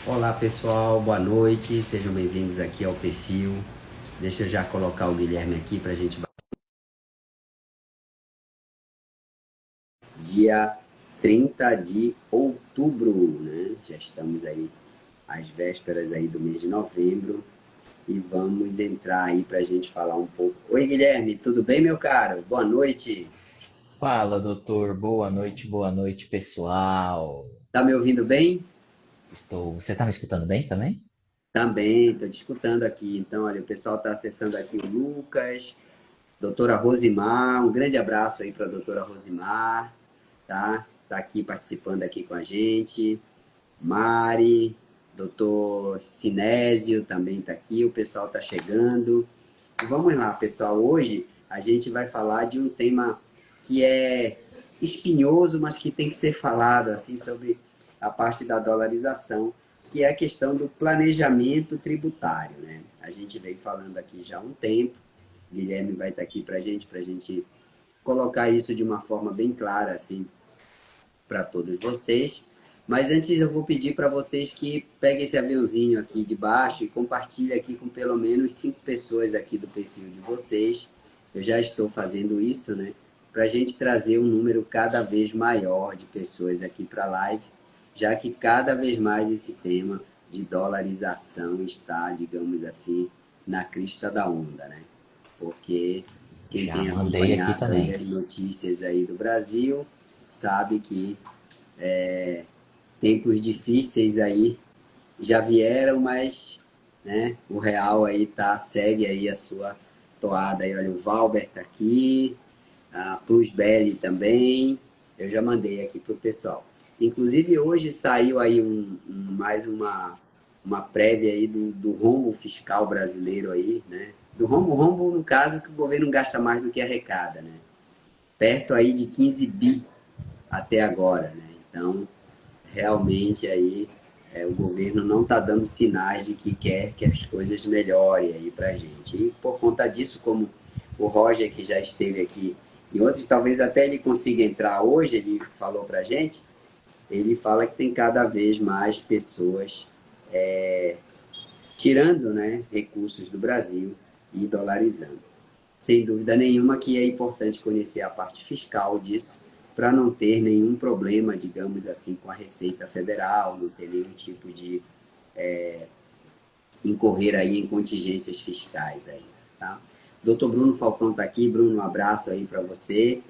Olá pessoal, boa noite, sejam bem-vindos aqui ao perfil. Deixa eu já colocar o Guilherme aqui para a gente dia 30 de outubro, né? Já estamos aí às vésperas aí do mês de novembro e vamos entrar aí para a gente falar um pouco. Oi Guilherme, tudo bem meu caro? Boa noite. Fala, doutor. Boa noite, pessoal. Tá me ouvindo bem? Você tá me escutando bem também? Também, estou te escutando aqui. Então, olha, o pessoal está acessando aqui o Lucas, doutora Rosimar, um grande abraço aí para a doutora Rosimar, tá? Tá aqui participando aqui com a gente. Mari, doutor Sinésio também está aqui, o pessoal está chegando. Vamos lá, pessoal. Hoje a gente vai falar de um tema que é espinhoso, mas que tem que ser falado assim sobre a parte da dolarização, que é a questão do planejamento tributário, né? A gente vem falando aqui já há um tempo. Guilherme vai estar aqui para a gente colocar isso de uma forma bem clara assim para todos vocês. Mas antes eu vou pedir para vocês que peguem esse aviãozinho aqui de baixo e compartilhem aqui com pelo menos 5 pessoas aqui do perfil de vocês. Eu já estou fazendo isso, né? Para a gente trazer um número cada vez maior de pessoas aqui para a live, já que cada vez mais esse tema de dolarização está, digamos assim, na crista da onda, né? Porque quem Já tem mandei aqui acompanhado aí também. as notícias aí do Brasil sabe que tempos difíceis aí já vieram, mas né, o real aí segue aí a sua toada aí. Olha, o Valber tá aqui, a Plus Belli também. Eu já mandei aqui pro pessoal. Inclusive hoje saiu aí mais uma prévia aí do rombo fiscal brasileiro aí, né? Do rombo no caso que o governo gasta mais do que arrecada, né? Perto aí de 15 bi até agora, né? Então, realmente aí o governo não está dando sinais de que quer que as coisas melhorem aí para a gente. E por conta disso, como o Roger, que já esteve aqui, e outros, talvez até ele consiga entrar hoje, ele falou para a gente, ele fala que tem cada vez mais pessoas tirando, né, recursos do Brasil e dolarizando. Sem dúvida nenhuma que é importante conhecer a parte fiscal disso, para não ter nenhum problema, digamos assim, com a Receita Federal, não ter nenhum tipo de incorrer aí em contingências fiscais aí, tá? Doutor Bruno Falcão está aqui. Bruno, um abraço aí para você.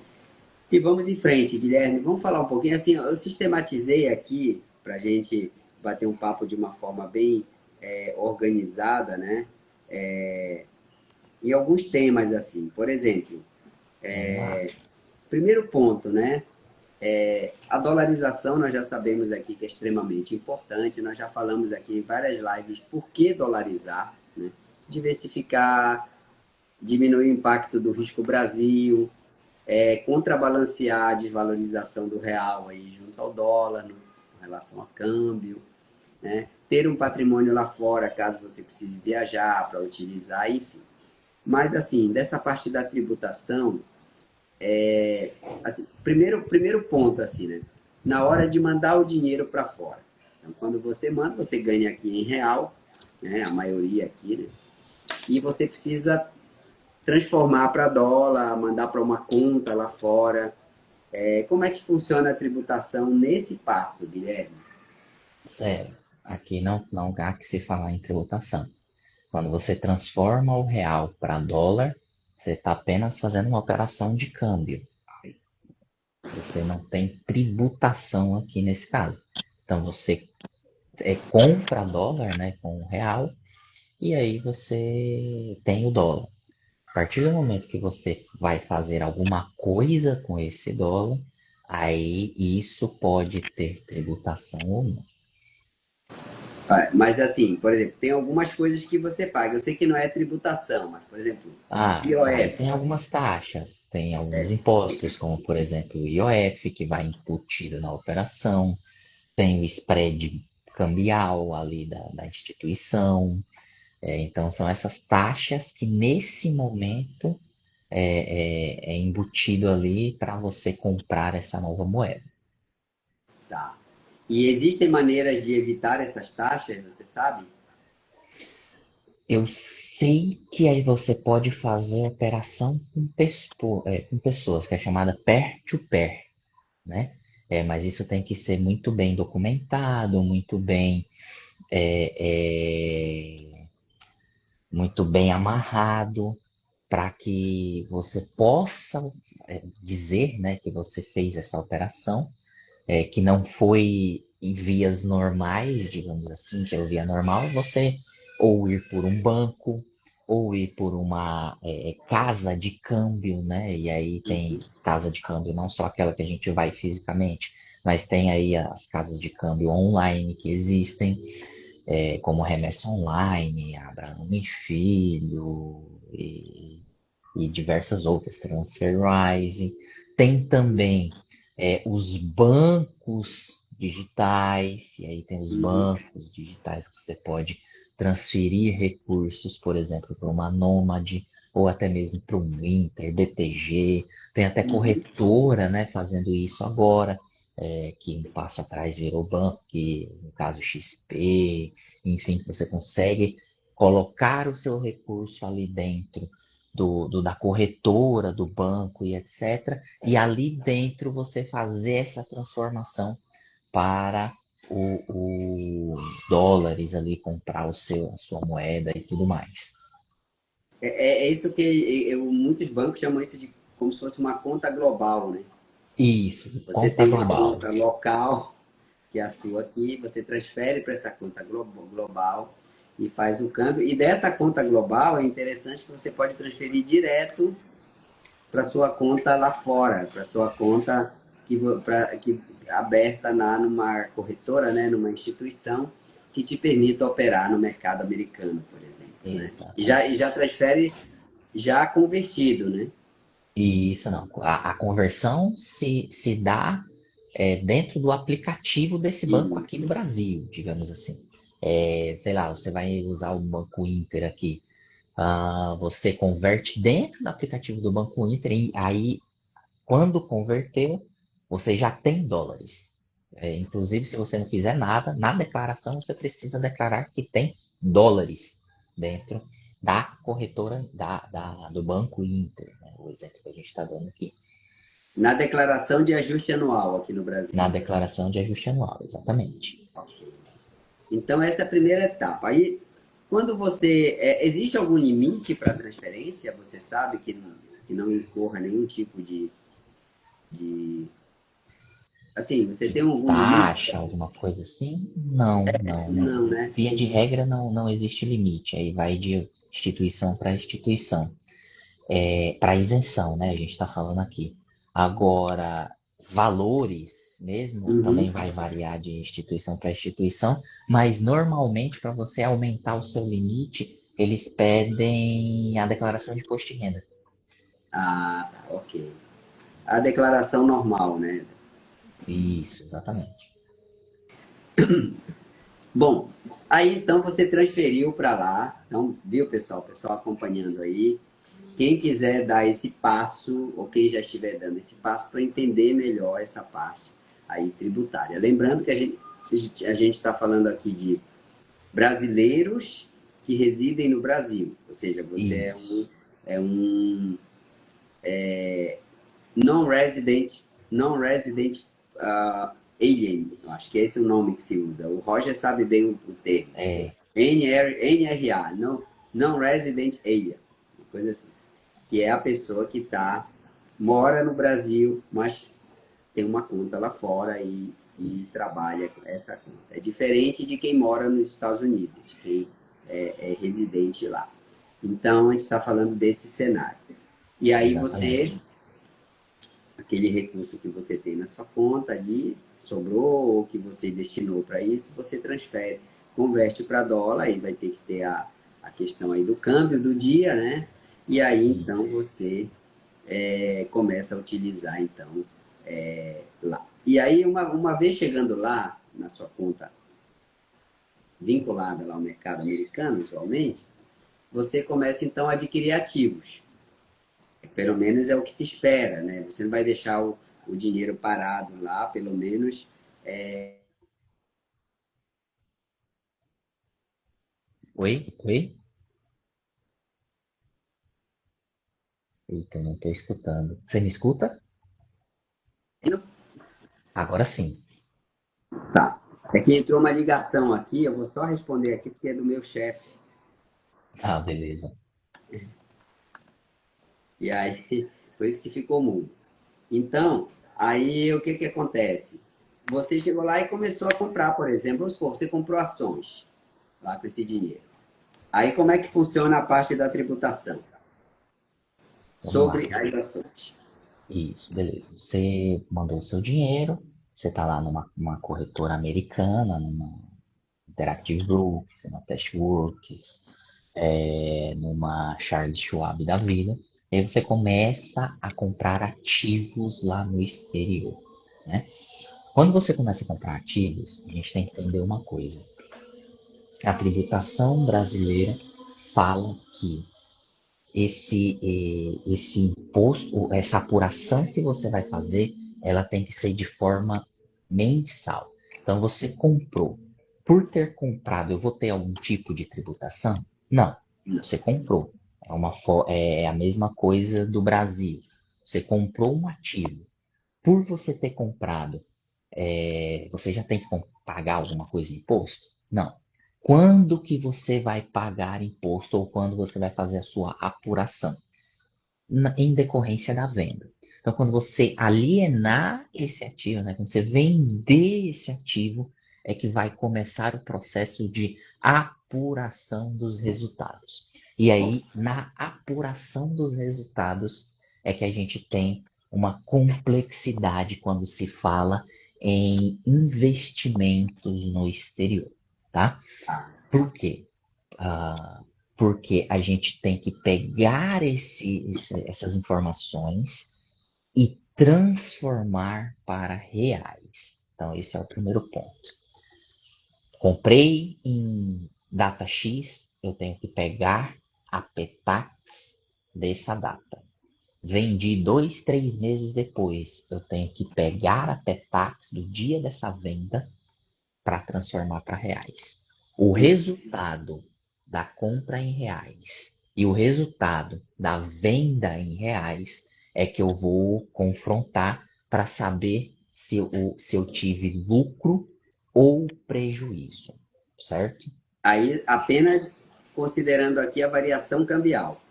E vamos em frente, Guilherme. Vamos falar um pouquinho assim. Eu sistematizei aqui para a gente bater um papo de uma forma bem organizada, né? E alguns temas assim. Por exemplo, Vamos lá. primeiro ponto, né? A dolarização, nós já sabemos aqui que é extremamente importante, nós já falamos aqui em várias lives por que dolarizar, né? Diversificar, diminuir o impacto do risco Brasil, contrabalancear a desvalorização do real aí junto ao dólar, no, com relação ao câmbio, né? Ter um patrimônio lá fora, caso você precise viajar para utilizar, enfim. Mas, assim, dessa parte da tributação, assim, primeiro ponto, assim, né? Na hora de mandar o dinheiro para fora. Então, quando você manda, você ganha aqui em real, né? A maioria aqui, né? E você precisa transformar para dólar, mandar para uma conta lá fora. Como é que funciona a tributação nesse passo, Guilherme? Sério, aqui não há que se falar em tributação. Quando você transforma o real para dólar, você está apenas fazendo uma operação de câmbio. Você não tem tributação aqui nesse caso. Então você compra dólar, né, com o real, e aí você tem o dólar. A partir do momento que você vai fazer alguma coisa com esse dólar, aí isso pode ter tributação ou não. Mas assim, por exemplo, tem algumas coisas que você paga. Eu sei que não é tributação, mas, por exemplo, Aí IOF. tem algumas taxas, tem alguns impostos, como por exemplo o IOF, que vai embutido na operação, tem o spread cambial ali da instituição. Então, são essas taxas que nesse momento é embutido ali para você comprar essa nova moeda. Tá. E existem maneiras de evitar essas taxas, você sabe? Eu sei que aí você pode fazer operação com pessoas, que é chamada peer-to-peer, né? Mas isso tem que ser muito bem documentado, é, muito bem amarrado, para que você possa dizer, né, que você fez essa operação, que não foi em vias normais, digamos assim, que é o via normal, você ou ir por um banco, ou ir por uma casa de câmbio, né? E aí tem casa de câmbio, não só aquela que a gente vai fisicamente, mas tem aí as casas de câmbio online que existem, como Remessa Online, Abraham e Filho, e diversas outras, TransferWise. Tem também os bancos digitais, e aí tem os Uhum. bancos digitais que você pode transferir recursos, por exemplo, para uma Nômade, ou até mesmo para um Inter, BTG. Tem até Uhum. corretora, né, fazendo isso agora, que um passo atrás virou banco, que no caso XP, enfim, você consegue colocar o seu recurso ali dentro da corretora, do banco e etc. E ali dentro você fazer essa transformação para o dólares ali, comprar a sua moeda e tudo mais. É isso que muitos bancos chamam isso de como se fosse uma conta global, né? Isso, Você conta tem uma global. conta local, que é a sua aqui, você transfere para essa conta global e faz o câmbio. E dessa conta global é interessante que você pode transferir direto para sua conta lá fora, para sua conta que aberta numa corretora, né, numa instituição que te permita operar no mercado americano, por exemplo, né? E Exatamente. já transfere já convertido, né? E isso não. A conversão se dá dentro do aplicativo desse banco aqui do Isso. Brasil, digamos assim. Sei lá, você vai usar o Banco Inter aqui. Você converte dentro do aplicativo do Banco Inter e aí, quando converteu, você já tem dólares. Inclusive, se você não fizer nada, na declaração você precisa declarar que tem dólares dentro da corretora do Banco Inter, né? O exemplo que a gente está dando aqui. Na declaração de ajuste anual aqui no Na Brasil. declaração de ajuste anual, exatamente. Ok. Então, essa é a primeira etapa. Aí, quando você. Existe algum limite para a transferência? Você sabe que não incorra nenhum tipo de. Assim, você De tem algum limite? taxa, alguma coisa assim? Não, não, não. Não, né? Via de regra, não existe limite. Aí vai de instituição para instituição. Para isenção, né? A gente está falando aqui. Agora, valores mesmo Uhum. também vai variar de instituição para instituição, mas normalmente para você aumentar o seu limite, eles pedem a declaração de imposto de renda. Ah, tá, ok. A declaração normal, né? Isso, exatamente. Bom, aí então você transferiu para lá. Então, viu, pessoal? Pessoal acompanhando aí. Quem quiser dar esse passo, ou quem já estiver dando esse passo para entender melhor essa parte aí tributária. Lembrando que a gente está falando aqui de brasileiros que residem no Brasil, ou seja, você Isso. é um non-resident, non-resident alien, eu acho que esse é o nome que se usa. O Roger sabe bem o termo. É, NRA, non-resident alien, uma coisa assim, que é a pessoa que mora no Brasil, mas tem uma conta lá fora e trabalha com essa conta. É diferente de quem mora nos Estados Unidos, de quem é residente lá. Então, a gente está falando desse cenário. E aí você, exatamente. aquele recurso que você tem na sua conta ali, sobrou ou que você destinou para isso, você transfere, converte para dólar, aí vai ter que ter a questão aí do câmbio do dia, né? E aí, então, Isso. você começa a utilizar, então, lá. E aí, uma vez chegando lá, na sua conta vinculada lá ao mercado americano, atualmente, você começa então a adquirir ativos. Pelo menos é o que se espera, né? Você não vai deixar o dinheiro parado lá, pelo menos. Oi? Oi? Eita, não estou escutando. Você me escuta? Agora sim. Tá. É que entrou uma ligação aqui, eu vou só responder aqui porque é do meu chefe. Ah, beleza. E aí, por isso que ficou mudo. Então, aí o que que acontece? Você chegou lá e começou a comprar, por exemplo, vamos supor, você comprou ações lá com esse dinheiro. Aí como é que funciona a parte da tributação Vamos lá. sobre as ações? Isso, beleza. Você mandou o seu dinheiro, você está lá numa corretora americana, numa Interactive Brokers, numa Testworks, numa Charles Schwab da vida, e aí você começa a comprar ativos lá no exterior, né? Quando você começa a comprar ativos, a gente tem que entender uma coisa. A tributação brasileira fala que esse imposto, essa apuração que você vai fazer, ela tem que ser de forma mensal. Então, você comprou. Por ter comprado, eu vou ter algum tipo de tributação? Não. Não. Você comprou. É a mesma coisa do Brasil. Você comprou um ativo. Por você ter comprado, você já tem que pagar alguma coisa de imposto? Não. Quando que você vai pagar imposto ou quando você vai fazer a sua apuração? Em decorrência da venda. Então, quando você alienar esse ativo, né, quando você vender esse ativo, é que vai começar o processo de apuração dos resultados. E aí, na apuração dos resultados, é que a gente tem uma complexidade quando se fala em investimentos no exterior, tá? Por quê? Ah, porque a gente tem que pegar essas informações e transformar para reais. Então, esse é o primeiro ponto. Comprei em data X, eu tenho que pegar a PETAX dessa data. Vendi 2, 3 meses depois, eu tenho que pegar a PETAX do dia dessa venda para transformar para reais. O resultado da compra em reais e o resultado da venda em reais é que eu vou confrontar para saber se eu tive lucro ou prejuízo, certo? Aí apenas considerando aqui a variação cambial.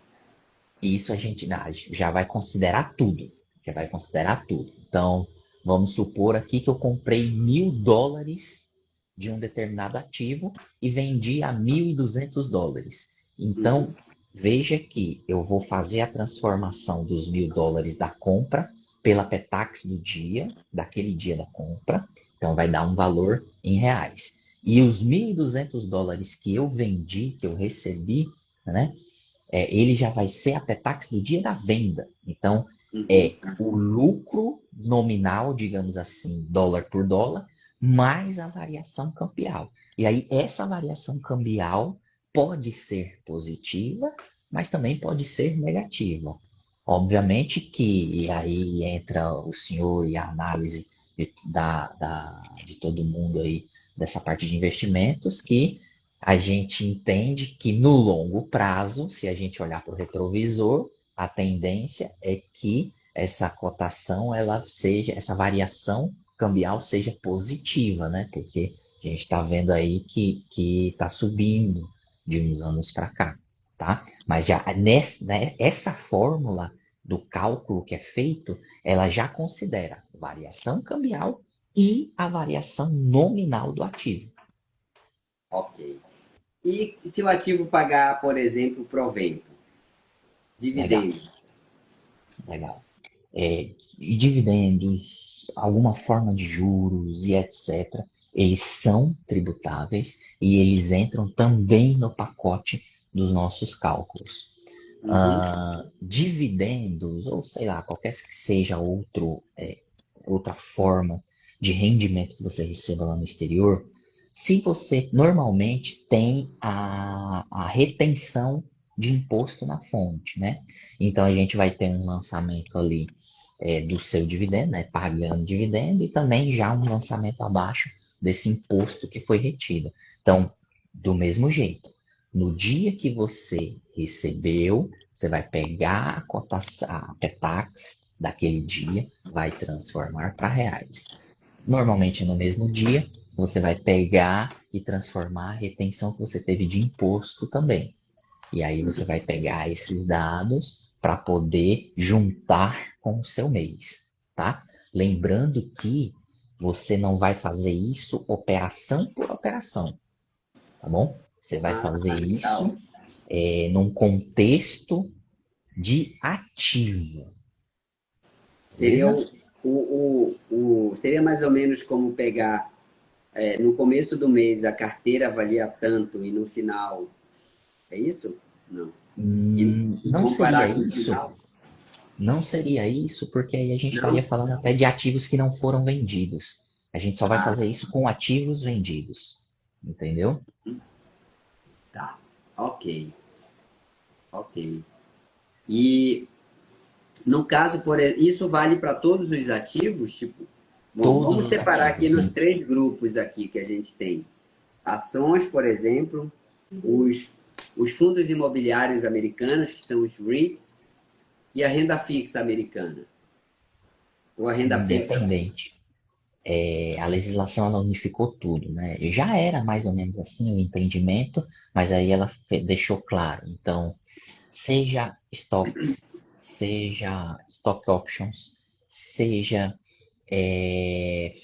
Isso a gente já vai considerar tudo. Já vai considerar tudo. Então, vamos supor aqui que eu comprei US$ 1.000 de um determinado ativo e vendi a US$ 1.200. Uhum. Então, veja que eu vou fazer a transformação dos US$ 1.000 da compra pela Petax do dia, daquele dia da compra. Então, vai dar um valor em reais. E os US$ 1.200 que eu vendi, que eu recebi, né? Ele já vai ser a Petax do dia da venda. Então, Uhum. é o lucro nominal, digamos assim, dólar por dólar, mais a variação cambial. E aí, essa variação cambial pode ser positiva, mas também pode ser negativa. Obviamente que aí entra o senhor e a análise de todo mundo aí dessa parte de investimentos, que a gente entende que no longo prazo, se a gente olhar para o retrovisor, a tendência é que essa cotação, essa variação cambial seja positiva, né? Porque a gente está vendo aí que está subindo de uns anos para cá, tá? Mas já essa fórmula do cálculo que é feito, ela já considera variação cambial e a variação nominal do ativo. Ok. E se o ativo pagar, por exemplo, provento, Legal, dividendo? legal. E dividendos, alguma forma de juros e etc., eles são tributáveis e eles entram também no pacote dos nossos cálculos. Uhum. Dividendos, ou sei lá, qualquer que seja outra forma de rendimento que você receba lá no exterior, Se você normalmente tem a retenção de imposto na fonte, né? Então a gente vai ter um lançamento ali do seu dividendo, né? Pagando dividendo, e também já um lançamento abaixo desse imposto que foi retido. Então, do mesmo jeito, no dia que você recebeu, você vai pegar a cotação, a Petax daquele dia, vai transformar para reais. Normalmente no mesmo dia, você vai pegar e transformar a retenção que você teve de imposto também. E aí você vai pegar esses dados para poder juntar com o seu mês, tá? Lembrando que você não vai fazer isso operação por operação, tá bom? Você vai Ah, fazer legal. isso num contexto de ativo, Seria beleza? seria mais ou menos como pegar, no começo do mês a carteira valia tanto e no final, é isso? Não. E Não seria comparar com o isso. final? Não seria isso, porque aí a gente estaria Não? falando até de ativos que não foram vendidos. A gente só vai Ah, fazer isso com ativos vendidos. Entendeu? tá. Ok, ok. E no caso, isso vale para todos os ativos? Tipo, bom, vamos Todos os separar aqui ativos. nos três grupos aqui que a gente tem. Ações, por exemplo, os, os fundos imobiliários americanos, que são os REITs, e a renda fixa americana. Ou a renda fixa. Independente. A legislação ela unificou tudo, né? Já era mais ou menos assim o entendimento, mas aí ela deixou claro. Então, seja stocks, seja stock options, seja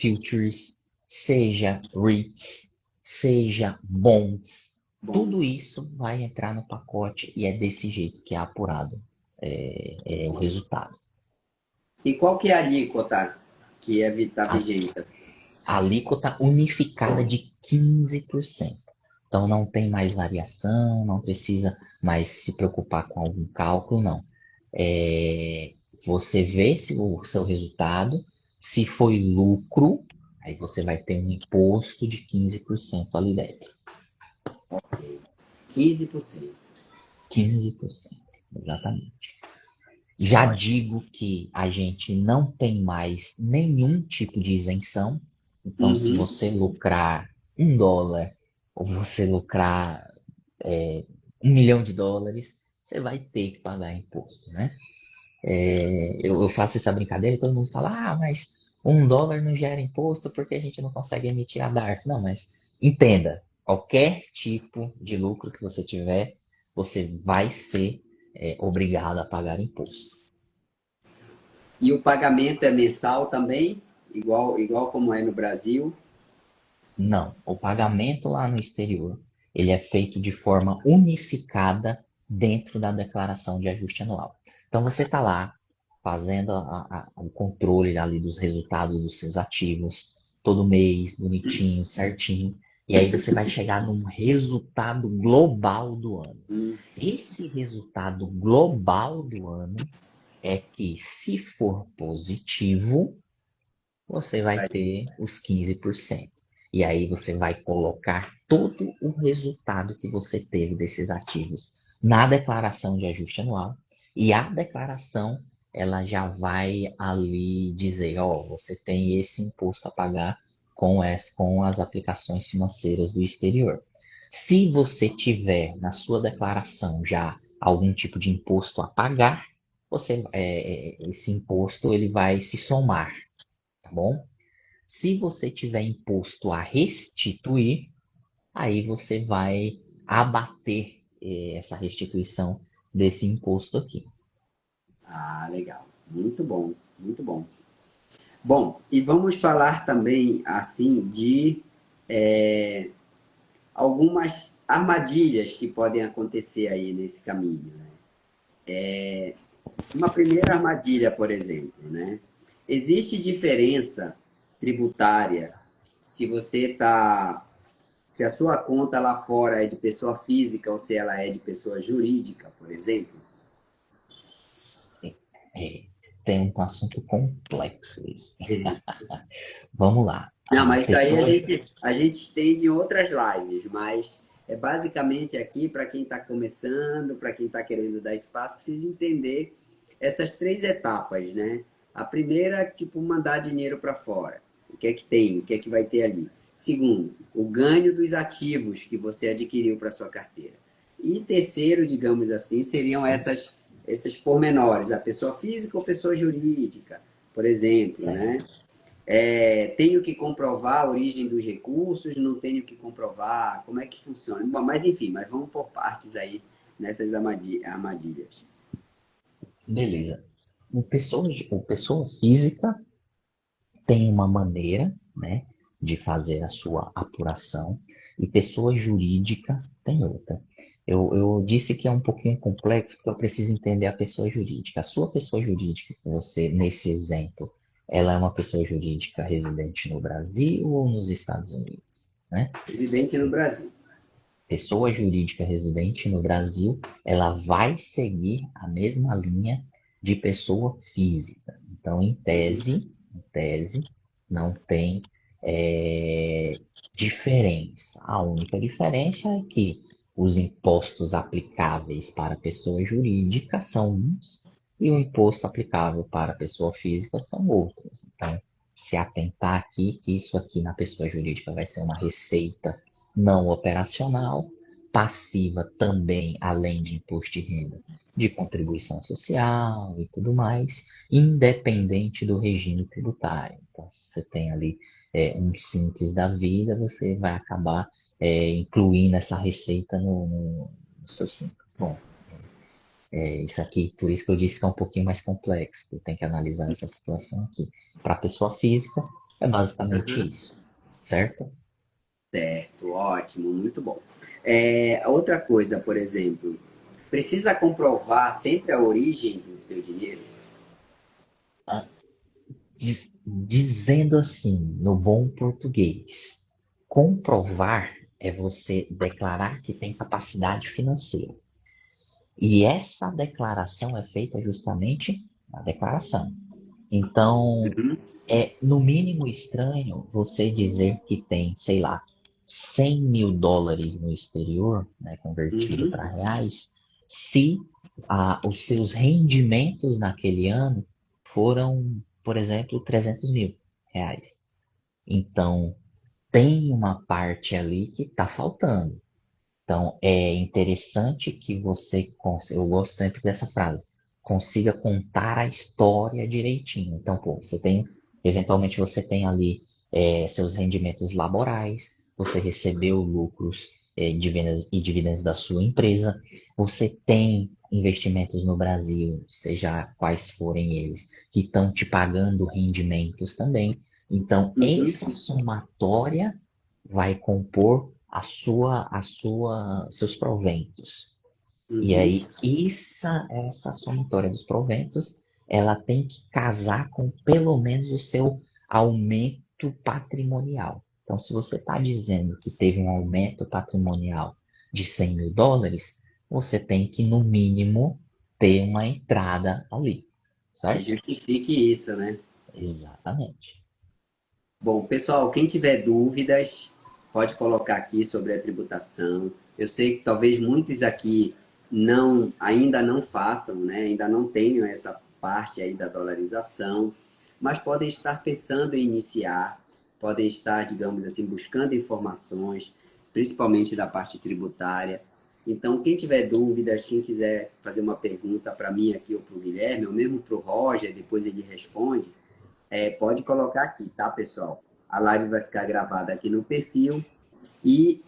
futures, seja REITs, seja bonds, Bom, tudo isso vai entrar no pacote e é desse jeito que é apurado o resultado. e qual que é a alíquota que está A, vigente? a alíquota unificada de 15%. Então não tem mais variação, não precisa mais se preocupar com algum cálculo, não. Você vê se o seu resultado, se foi lucro, aí você vai ter um imposto de 15% ali dentro. 15%. 15%, exatamente. Já Ótimo. digo que a gente não tem mais nenhum tipo de isenção. Então, se Uhum. você lucrar $1 ou você lucrar 1 milhão de dólares, você vai ter que pagar imposto, né? Eu faço essa brincadeira e todo mundo fala, mas $1 não gera imposto porque a gente não consegue emitir a DARF. Não, mas entenda, qualquer tipo de lucro que você tiver, você vai ser obrigado a pagar imposto. E o pagamento é mensal também, igual como é no Brasil. Não, o pagamento lá no exterior, ele é feito de forma unificada dentro da declaração de ajuste anual. Então você está lá fazendo o controle ali dos resultados dos seus ativos, todo mês, bonitinho, certinho, e aí você vai chegar num resultado global do ano. Hum. Esse resultado global do ano é que, se for positivo, você vai ter os 15%. E aí você vai colocar todo o resultado que você teve desses ativos na declaração de ajuste anual. E a declaração, ela já vai ali dizer, você tem esse imposto a pagar com as aplicações financeiras do exterior. Se você tiver na sua declaração já algum tipo de imposto a pagar, esse imposto ele vai se somar, tá bom? Se você tiver imposto a restituir, aí você vai abater essa restituição desse imposto aqui. Ah, legal. Muito bom, muito bom. Bom, e vamos falar também, assim, de algumas armadilhas que podem acontecer aí nesse caminho, né? Uma primeira armadilha, por exemplo, né? Existe diferença tributária se você está, se a sua conta lá fora é de pessoa física ou se ela é de pessoa jurídica, por exemplo? É, tem um assunto complexo esse. Vamos lá. Não, A mas isso aí pessoa. a gente estende em outras lives, mas é basicamente aqui para quem está começando, para quem está querendo dar espaço, precisa entender essas três etapas, né? A primeira, tipo, mandar dinheiro para fora. O que é que tem? O que é que vai ter ali? Segundo, o ganho dos ativos que você adquiriu para sua carteira. E terceiro, digamos assim, seriam esses pormenores, a pessoa física ou pessoa jurídica, por exemplo, Certo. né? Tenho que comprovar a origem dos recursos, não tenho que comprovar, como é que funciona? Bom, mas enfim, mas vamos por partes aí nessas armadilhas. Beleza. O pessoa física tem uma maneira, né, de fazer a sua apuração e pessoa jurídica tem outra. Eu disse que é um pouquinho complexo porque eu preciso entender a pessoa jurídica. A sua pessoa jurídica, que você, nesse exemplo, ela é uma pessoa jurídica residente no Brasil ou nos Estados Unidos, né? Residente no Brasil. Pessoa jurídica residente no Brasil, ela vai seguir a mesma linha de pessoa física. Então, em tese, não tem diferença. A única diferença é que os impostos aplicáveis para pessoa jurídica são uns e o imposto aplicável para pessoa física são outros. Então, se atentar aqui que isso aqui na pessoa jurídica vai ser uma receita não operacional, passiva também, além de imposto de renda, de contribuição social e tudo mais, independente do regime tributário. Então, se você tem ali um simples da vida, você vai acabar incluindo essa receita no seu simples. Bom, isso aqui, por isso que eu disse que é um pouquinho mais complexo, eu tenho que analisar essa situação aqui. Para a pessoa física, é basicamente Uhum. isso, certo? Certo, ótimo, muito bom. Outra coisa, por exemplo, precisa comprovar sempre a origem do seu dinheiro? Dizendo assim, no bom português, comprovar é você declarar que tem capacidade financeira. E essa declaração é feita justamente na declaração. Então, Uhum, é no mínimo estranho você dizer que tem, sei lá, US$ 100.000 no exterior, né, convertido uhum, para reais, se os seus rendimentos naquele ano foram, por exemplo, R$ 300.000. Então, tem uma parte ali que está faltando. Então, é interessante que você, eu gosto sempre dessa frase, consiga contar a história direitinho. Então, pô, eventualmente você tem ali seus rendimentos laborais, você recebeu lucros dividendos e dividendos da sua empresa, você tem investimentos no Brasil, seja quais forem eles, que estão te pagando rendimentos também. Então, uhum, essa somatória vai compor seus proventos. E uhum, aí, essa somatória dos proventos, ela tem que casar com pelo menos o seu aumento patrimonial. Então, se você está dizendo que teve um aumento patrimonial de US$ 100.000, você tem que, no mínimo, ter uma entrada ali, que certo? justifique isso, né? Exatamente. Bom, pessoal, quem tiver dúvidas, pode colocar aqui sobre a tributação. Eu sei que talvez muitos aqui ainda não façam, né? Ainda não tenham essa parte aí da dolarização, mas podem estar pensando em iniciar, podem estar, digamos assim, buscando informações, principalmente da parte tributária. Então, quem tiver dúvidas, quem quiser fazer uma pergunta para mim aqui ou para o Guilherme, ou mesmo para o Roger, depois ele responde, pode colocar aqui, tá, pessoal? A live vai ficar gravada aqui no perfil e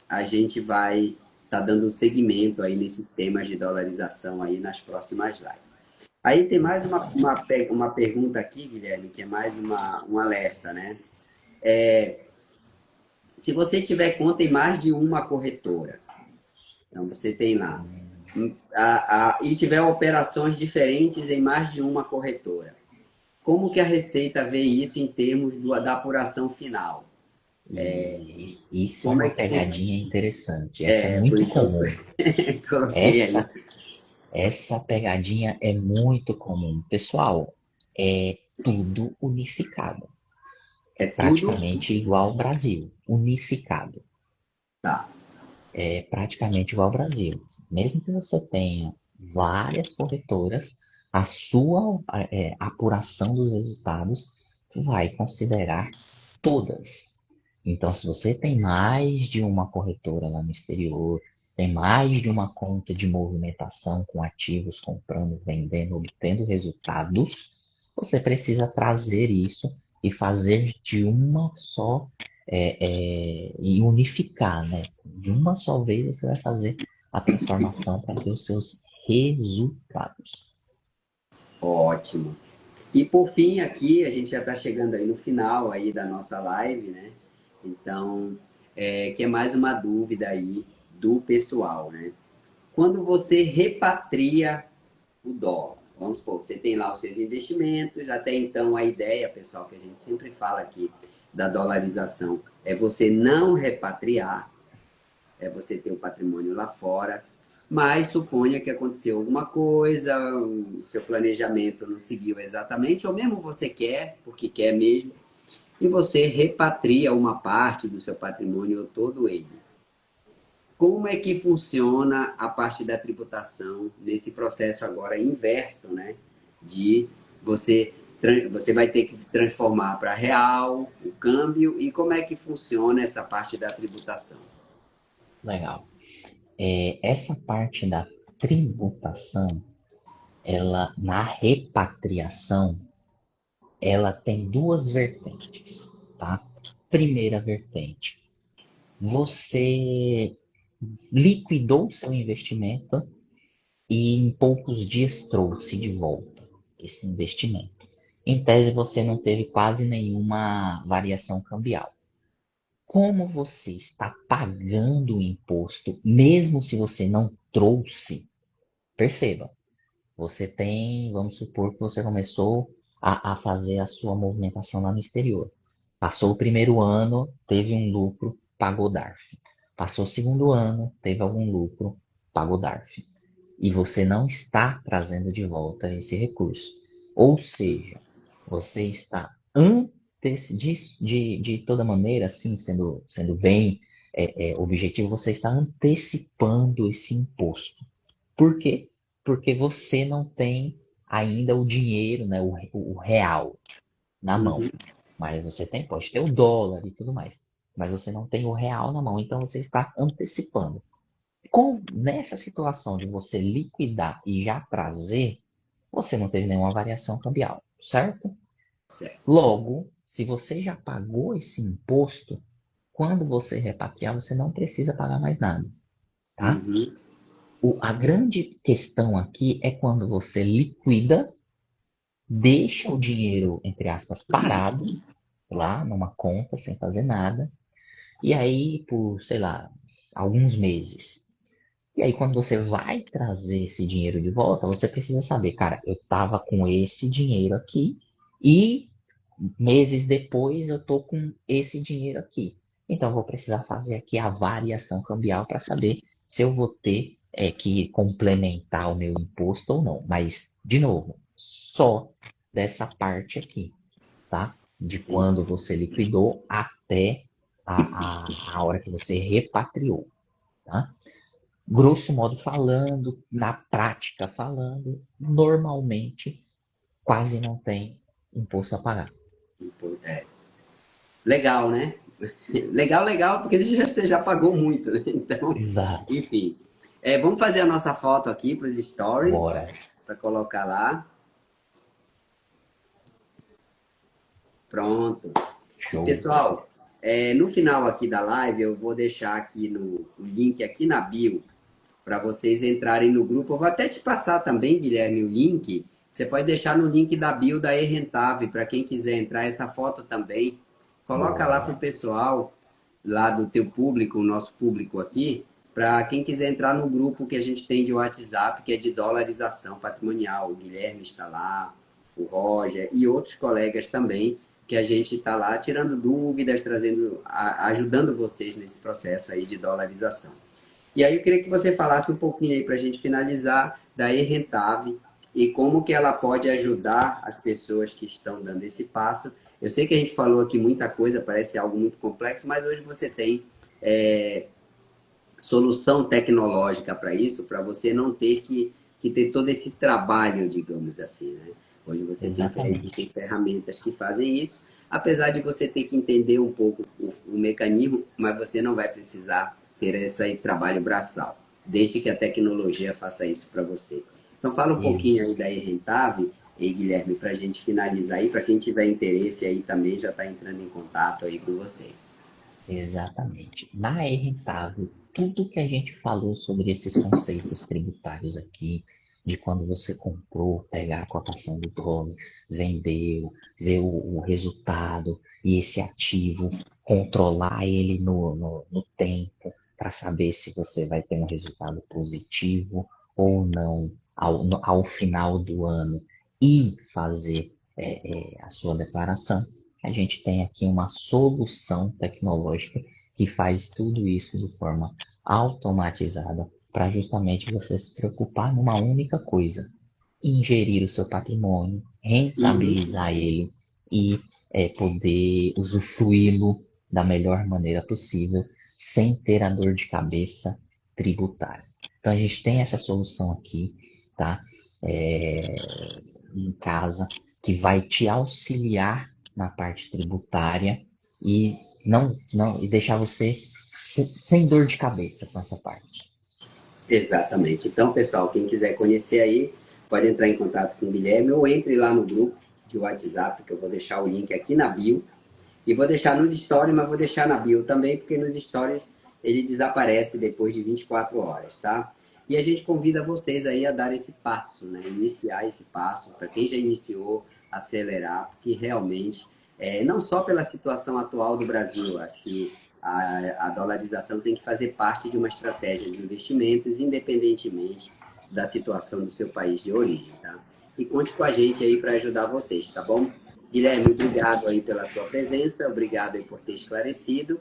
a gente vai estar dando segmento aí nesses temas de dolarização aí nas próximas lives. Aí tem mais uma pergunta aqui, Guilherme, que é mais um alerta, né? Se você tiver conta em mais de uma corretora, então você tem lá, e tiver operações diferentes em mais de uma corretora, como que a Receita vê isso em termos da apuração final? E isso é Como é uma que funciona? pegadinha interessante. Essa é Por muito isso que eu comum. coloquei aí. Essa, essa pegadinha é muito comum. Pessoal, é tudo unificado. É tudo? praticamente igual ao Brasil, unificado. Tá. É praticamente igual ao Brasil. Mesmo que você tenha várias corretoras, a sua apuração dos resultados vai considerar todas. Então, se você tem mais de uma corretora lá no exterior, tem mais de uma conta de movimentação com ativos comprando, vendendo, obtendo resultados, você precisa trazer isso e fazer de uma só e unificar, né? De uma só vez você vai fazer a transformação para ter os seus resultados. Ótimo. E por fim, aqui, a gente já está chegando aí no final aí da nossa live, né? Então, que é mais uma dúvida aí do pessoal, né? Quando você repatria o dólar, vamos supor, você tem lá os seus investimentos, até então a ideia, pessoal, que a gente sempre fala aqui da dolarização, é você não repatriar, é você ter o patrimônio lá fora, mas suponha que aconteceu alguma coisa, o seu planejamento não seguiu exatamente, ou mesmo você quer, porque quer mesmo, e você repatria uma parte do seu patrimônio ou todo ele. Como é que funciona a parte da tributação nesse processo agora inverso, né? De você, você vai ter que transformar para real o câmbio e como é que funciona essa parte da tributação? Legal. Essa parte da tributação, ela na repatriação, ela tem duas vertentes, tá? Primeira vertente, você liquidou seu investimento e em poucos dias trouxe de volta esse investimento. Em tese, você não teve quase nenhuma variação cambial. Como você está pagando o imposto, mesmo se você não trouxe, perceba, você tem, vamos supor que você começou a fazer a sua movimentação lá no exterior. Passou o primeiro ano, teve um lucro, pagou DARF. Passou o segundo ano, teve algum lucro, pagou DARF. E você não está trazendo de volta esse recurso. Ou seja, você está antes de toda maneira, assim, sendo bem objetivo, você está antecipando esse imposto. Por quê? Porque você não tem ainda o dinheiro, né, o real na mão. Uhum. Mas você tem, pode ter o dólar e tudo mais. Mas você não tem o real na mão, então você está antecipando. Nessa situação de você liquidar e já trazer, você não teve nenhuma variação cambial, certo? Certo. Logo, se você já pagou esse imposto, quando você repatriar, você não precisa pagar mais nada, tá? Uhum. A grande questão aqui é quando você liquida, deixa o dinheiro, entre aspas, parado lá numa conta sem fazer nada, e aí por, sei lá, alguns meses. E aí quando você vai trazer esse dinheiro de volta, você precisa saber, cara, eu tava com esse dinheiro aqui e meses depois eu tô com esse dinheiro aqui. Então eu vou precisar fazer aqui a variação cambial para saber se eu vou ter que complementar o meu imposto ou não. Mas, de novo, só dessa parte aqui, tá? De quando você liquidou até a hora que você repatriou, tá? Grosso modo falando, na prática falando, normalmente quase não tem imposto a pagar. É. Legal, né? Legal, legal, porque você já pagou muito, né? Então, Exato. enfim. Vamos fazer a nossa foto aqui para os stories, Bora. para colocar lá. Pronto. E Show. pessoal, no final aqui da live, eu vou deixar aqui o link aqui na bio para vocês entrarem no grupo. Eu vou até te passar também, Guilherme, o link. Você pode deixar no link da bio da E-Rentave, para quem quiser entrar, essa foto também. Coloca lá para o Boa. pessoal, lá do teu público, o nosso público aqui, para quem quiser entrar no grupo que a gente tem de WhatsApp, que é de dolarização patrimonial. O Guilherme está lá, o Roger e outros colegas também, que a gente está lá tirando dúvidas, ajudando vocês nesse processo aí de dolarização. E aí eu queria que você falasse um pouquinho aí para a gente finalizar da E-Rentave e como que ela pode ajudar as pessoas que estão dando esse passo Eu sei que a gente falou aqui muita coisa, parece algo muito complexo, mas hoje você tem é, solução tecnológica para isso, para você não ter que ter todo esse trabalho, digamos assim, né? Hoje você tem, existem Exatamente. ferramentas que fazem isso, apesar de você ter que entender um pouco o mecanismo, mas você não vai precisar ter esse trabalho braçal, desde que a tecnologia faça isso para você. Então fala um pouquinho aí da E-Rentave, e Guilherme, para a gente finalizar aí, para quem tiver interesse aí também já está entrando em contato aí com você. Exatamente. Na E-Rentável, tudo que a gente falou sobre esses conceitos tributários aqui, de quando você comprou, pegar a cotação do dólar, vendeu, ver o resultado e esse ativo, controlar ele no tempo, para saber se você vai ter um resultado positivo ou não ao final do ano e fazer a sua declaração. A gente tem aqui uma solução tecnológica que faz tudo isso de forma automatizada para justamente você se preocupar numa única coisa: ingerir o seu patrimônio, Uhum. rentabilizar ele e poder usufruí-lo da melhor maneira possível, sem ter a dor de cabeça tributária. Então a gente tem essa solução aqui, tá? Em casa, que vai te auxiliar na parte tributária e não e deixar você sem dor de cabeça com essa parte. Exatamente. Então, pessoal, quem quiser conhecer aí, pode entrar em contato com o Guilherme ou entre lá no grupo de WhatsApp, que eu vou deixar o link aqui na bio. E vou deixar nos stories, mas vou deixar na bio também, porque nos stories ele desaparece depois de 24 horas, tá? E a gente convida vocês aí a dar esse passo, né? Iniciar esse passo, para quem já iniciou, acelerar, porque realmente, não só pela situação atual do Brasil, acho que a dolarização tem que fazer parte de uma estratégia de investimentos, independentemente da situação do seu país de origem, tá? E conte com a gente aí para ajudar vocês, tá bom? Guilherme, obrigado aí pela sua presença, obrigado aí por ter esclarecido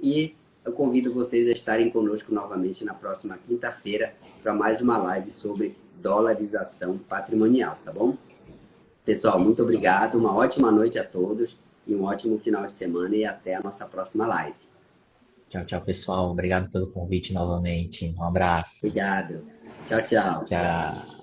e eu convido vocês a estarem conosco novamente na próxima quinta-feira para mais uma live sobre dolarização patrimonial, tá bom? Pessoal, muito Isso. obrigado, uma ótima noite a todos e um ótimo final de semana e até a nossa próxima live. Tchau, tchau, pessoal. Obrigado pelo convite novamente. Um abraço. Obrigado. Tchau, tchau. Tchau.